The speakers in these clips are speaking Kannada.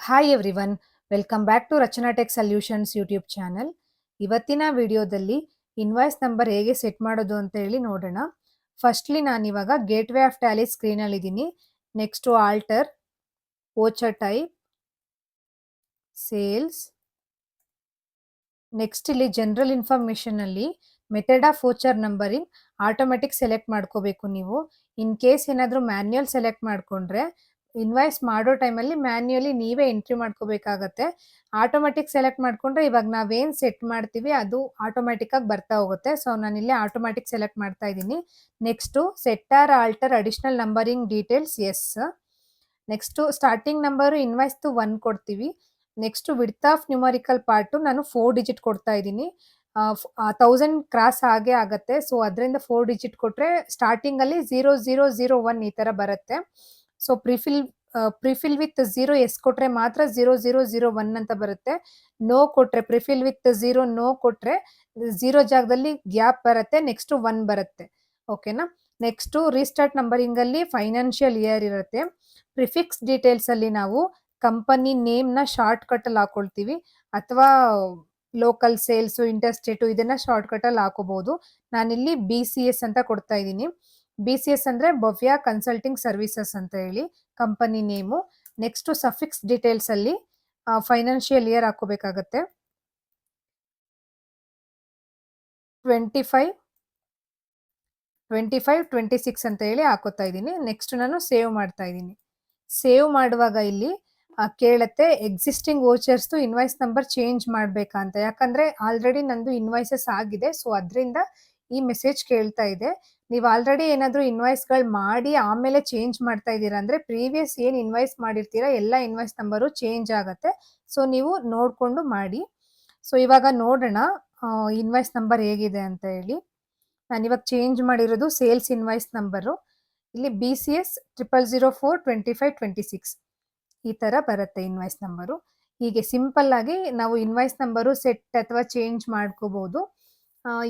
Hi everyone, welcome back to Rachana tech solutions YouTube channel. ಇವತ್ತಿನ ವಿಡಿಯೋದಲ್ಲಿ ಇನ್ವಾಯ್ಸ್ ನಂಬರ್ ಹೇಗೆ ಸೆಟ್ ಮಾಡೋದು ಅಂತ ಹೇಳಿ ನೋಡೋಣ. ಫಸ್ಟ್ಲಿ ನಾನು ಇವಾಗ ಗೇಟ್ವೇ ಆಫ್ ಟ್ಯಾಲಿ ಸ್ಕ್ರೀನಲ್ಲಿ ಇದ್ದೀನಿ. Next alter, voucher type, sales. Next ಇಲ್ಲಿ ಜನರಲ್ ಇನ್ಫಾರ್ಮೇಷನ್ ಅಲ್ಲಿ method of voucher numbering automatic select ಮಾಡ್ಕೋಬೇಕು ನೀವು. ಇನ್ ಕೇಸ್ ಏನಾದರೂ ಮ್ಯಾನ್ಯುಯಲ್ ಸೆಲೆಕ್ಟ್ ಮಾಡ್ಕೊಂಡ್ರೆ ಇನ್ವಾಯ್ಸ್ ಮಾಡೋ ಟೈಮಲ್ಲಿ ಮ್ಯಾನ್ಯುಯಲಿ ನೀವೇ ಎಂಟ್ರಿ ಮಾಡ್ಕೋಬೇಕಾಗತ್ತೆ. ಆಟೋಮೆಟಿಕ್ ಸೆಲೆಕ್ಟ್ ಮಾಡ್ಕೊಂಡ್ರೆ ಇವಾಗ ನಾವೇನು ಸೆಟ್ ಮಾಡ್ತೀವಿ ಅದು ಆಟೋಮೆಟಿಕ್ ಆಗಿ ಬರ್ತಾ ಹೋಗುತ್ತೆ. ಸೊ ನಾನಿಲ್ಲಿ ಆಟೋಮೆಟಿಕ್ ಸೆಲೆಕ್ಟ್ ಮಾಡ್ತಾ ಇದ್ದೀನಿ. Next set or alter additional numbering details, yes. Next starting number ಇನ್ವಾಯ್ಸ್ದು 1 ಕೊಡ್ತೀವಿ. Next width of numerical part ನಾನು 4 ಡಿಜಿಟ್ ಕೊಡ್ತಾ ಇದ್ದೀನಿ. 1000 ಕ್ರಾಸ್ ಆಗೇ ಆಗತ್ತೆ. ಸೊ ಅದರಿಂದ 4 ಡಿಜಿಟ್ ಕೊಟ್ಟರೆ ಸ್ಟಾರ್ಟಿಂಗಲ್ಲಿ 0001 ಈ ಥರ ಬರುತ್ತೆ. ಸೊ ಪ್ರಿಫಿಲ್ ವಿತ್ 0 ಎಸ್ ಕೊಟ್ರೆ ಮಾತ್ರ 0001 ಅಂತ ಬರುತ್ತೆ. ನೋ ಕೊಟ್ರೆ ಪ್ರಿಫಿಲ್ ವಿತ್ 0 ನೋ ಕೊಟ್ರೆ 0 ಜಾಗದಲ್ಲಿ ಗ್ಯಾಪ್ ಬರುತ್ತೆ. ನೆಕ್ಸ್ಟ್ 1 ಬರುತ್ತೆ. ಓಕೆನಾ. ನೆಕ್ಸ್ಟ್ ರೀಸ್ಟಾರ್ಟ್ ನಂಬರಿಂಗ್ ಅಲ್ಲಿ ಫೈನಾನ್ಷಿಯಲ್ ಇಯರ್ ಇರುತ್ತೆ. ಪ್ರಿಫಿಕ್ಸ್ ಡೀಟೇಲ್ಸ್ ಅಲ್ಲಿ ನಾವು ಕಂಪನಿ ನೇಮ್ ನ ಶಾರ್ಟ್ ಕಟ್ ಅಲ್ಲಿ ಹಾಕೊಳ್ತೀವಿ, ಅಥವಾ ಲೋಕಲ್ ಸೇಲ್ಸ್, ಇಂಟರ್ಸ್ಟೇಟು ಇದನ್ನ ಶಾರ್ಟ್ ಕಟ್ ಅಲ್ಲಿ ಹಾಕೋಬಹುದು. ನಾನಿಲ್ಲಿ BCS ಅಂತ ಕೊಡ್ತಾ ಇದ್ದೀನಿ. BCS ಅಂದ್ರೆ ಭವ್ಯ ಕನ್ಸಲ್ಟಿಂಗ್ ಸರ್ವಿಸಸ್ ಅಂತ ಹೇಳಿ company name. Next suffix details ಅಲ್ಲಿ ಫೈನಾನ್ಷಿಯಲ್ ಇಯರ್ ಹಾಕೋಬೇಕಾಗತ್ತೆ. 25, 26 ಅಂತ ಹೇಳಿ ಹಾಕೋತಾ ಇದ್ದೀನಿ. ನೆಕ್ಸ್ಟ್ ನಾನು ಸೇವ್ ಮಾಡ್ತಾ ಇದ್ದೀನಿ. ಸೇವ್ ಮಾಡುವಾಗ ಇಲ್ಲಿ ಕೇಳತ್ತೆ ಎಕ್ಸಿಸ್ಟಿಂಗ್ ವೋಚರ್ಸ್ದು ಇನ್ವಾಯ್ಸ್ ನಂಬರ್ ಚೇಂಜ್ ಮಾಡಬೇಕಾ ಅಂತ. ಯಾಕಂದ್ರೆ ಆಲ್ರೆಡಿ ನಂದು ಇನ್ವಾಯ್ಸಸ್ ಆಗಿದೆ. ಸೊ ಅದರಿಂದ ಈ ಮೆಸೇಜ್ ಕೇಳ್ತಾ ಇದೆ. ನೀವು ಆಲ್ರೆಡಿ ಏನಾದರೂ ಇನ್ವಾಯ್ಸ್ಗಳು ಮಾಡಿ ಆಮೇಲೆ ಚೇಂಜ್ ಮಾಡ್ತಾ ಇದ್ದೀರಾ ಅಂದರೆ ಪ್ರೀವಿಯಸ್ ಏನು ಇನ್ವಾಯ್ಸ್ ಮಾಡಿರ್ತೀರಾ ಎಲ್ಲ ಇನ್ವಾಯ್ಸ್ ನಂಬರು ಚೇಂಜ್ ಆಗುತ್ತೆ. ಸೊ ನೀವು ನೋಡಿಕೊಂಡು ಮಾಡಿ. ಸೊ ಇವಾಗ ನೋಡೋಣ ಇನ್ವಾಯ್ಸ್ ನಂಬರ್ ಹೇಗಿದೆ ಅಂತ ಹೇಳಿ. ನಾನಿವಾಗ ಚೇಂಜ್ ಮಾಡಿರೋದು ಸೇಲ್ಸ್ ಇನ್ವಾಯ್ಸ್ ನಂಬರು. ಇಲ್ಲಿ BCS 00042526 ಈ ಥರ ಬರುತ್ತೆ ಇನ್ವಾಯ್ಸ್ ನಂಬರು. ಹೀಗೆ ಸಿಂಪಲ್ ಆಗಿ ನಾವು ಇನ್ವಾಯ್ಸ್ ನಂಬರು ಸೆಟ್ ಅಥವಾ ಚೇಂಜ್ ಮಾಡ್ಕೋಬಹುದು.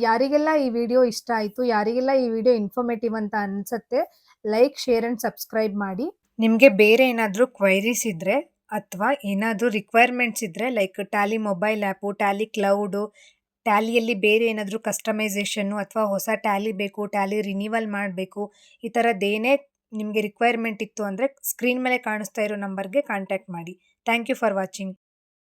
ಯಾರಿಗೆಲ್ಲ ಈ ವಿಡಿಯೋ ಇಷ್ಟ ಆಯಿತು, ಯಾರಿಗೆಲ್ಲ ಈ ವಿಡಿಯೋ ಇನ್ಫಾರ್ಮೇಟಿವ್ ಅಂತ ಅನ್ಸುತ್ತೆ, ಲೈಕ್, ಶೇರ್ ಆ್ಯಂಡ್ ಸಬ್ಸ್ಕ್ರೈಬ್ ಮಾಡಿ. ನಿಮಗೆ ಬೇರೆ ಏನಾದರೂ ಕ್ವೈರೀಸ್ ಇದ್ದರೆ ಅಥವಾ ಏನಾದರೂ ರಿಕ್ವೈರ್ಮೆಂಟ್ಸ್ ಇದ್ದರೆ, like Tally mobile app, Tally cloud, ಟ್ಯಾಲಿಯಲ್ಲಿ ಬೇರೆ ಏನಾದರೂ ಕಸ್ಟಮೈಸೇಷನ್ನು ಅಥವಾ ಹೊಸ ಟ್ಯಾಲಿ ಬೇಕು, ಟ್ಯಾಲಿ ರಿನಿವಲ್ ಮಾಡಬೇಕು, ಈ ಥರದ್ದೇನೇ ನಿಮಗೆ ರಿಕ್ವೈರ್ಮೆಂಟ್ ಇತ್ತು ಅಂದರೆ ಸ್ಕ್ರೀನ್ ಮೇಲೆ ಕಾಣಿಸ್ತಾ ಇರೋ ನಂಬರ್ಗೆ ಕಾಂಟ್ಯಾಕ್ಟ್ ಮಾಡಿ. Thank you for watching.